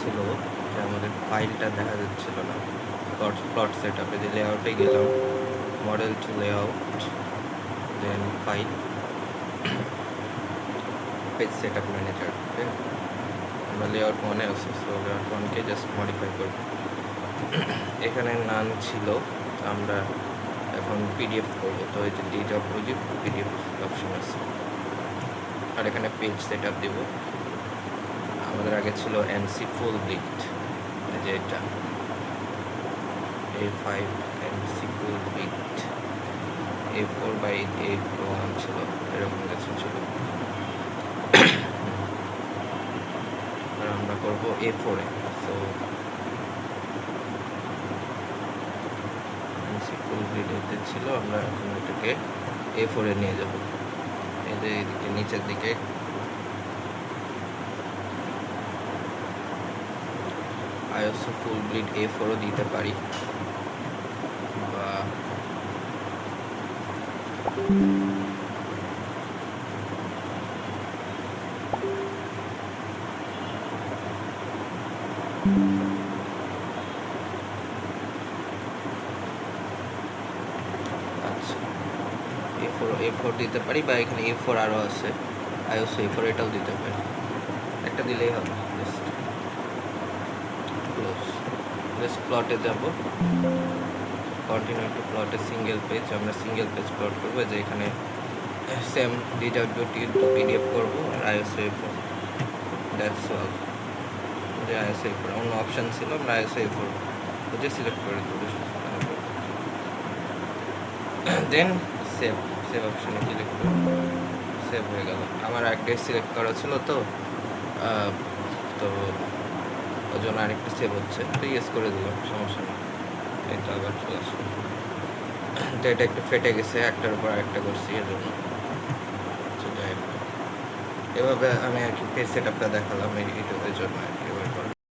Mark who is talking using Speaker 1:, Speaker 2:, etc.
Speaker 1: ছিল যে আমাদের ফাইলটা দেখা যাচ্ছিল না। প্লট সেট আপে যে লেআউটে গেলাম, model to layout, then file, page set up manager. আমরা লেআউট 1-এ আছে, সো লেআউট 1-কে জাস্ট মডিফাই করব। এখানে নান ছিল, আমরা এখন পিডিএফ করবো, তো এই যে ডিটা প্রজেক্ট পিডিএফ অপশন আছে। আর এখানে পেজ সেট আপ দেবো। আমাদের আগে ছিল এনসি ফুল ব্লিট, যে এটা A5 এনসি ফুল ব্লিট A4/A1 ছিল, এরকম কিছু ছিল। আর আমরা করবো A4-এ, সো এনসি ফুল ব্লিট এতে ছিল, আমরা এখন এটাকে A4-এ নিয়ে যাব। এদের এদিকে নিচের দিকে আইএসও ফুল ব্লিড A4-ও দিতে পারি, বা আচ্ছা A4 দিতে পারি, বা এখানে A4 আরও আছে, আইএসও A4 এটাও দিতে পারি। একটা দিলেই হবে। জাস্ট প্লটে যাব, কন্টিনিউ টু প্লটে সিঙ্গেল পেজ, আমরা সিঙ্গেল পেজ প্লট করবো। যে এখানে সেম DWT টু পিডিএফ করবো, আর আইএসও A4, দ্যাটস অল। যে আইএসও A4 অন্য অপশান ছিল, আমরা আইএসও A4 বুঝে সিলেক্ট করে দেবো। দেন সেভ অপশানে ক্লিক করব, সেভ হয়ে গেল। আমার একটা সিলেক্ট করা ছিল, তো ওই জন্য আরেকটা সেভ হচ্ছে, তো ইয়েস করে দিলাম, সমস্যা নেই। এটা আবার চলে আসলো। তো এটা একটু ফেটে গেছে, একটার উপর আরেকটা করছি, এর জন্য। এভাবে আমি আর কি পেজ সেট আপটা দেখালাম, এইটার জন্য আর কি।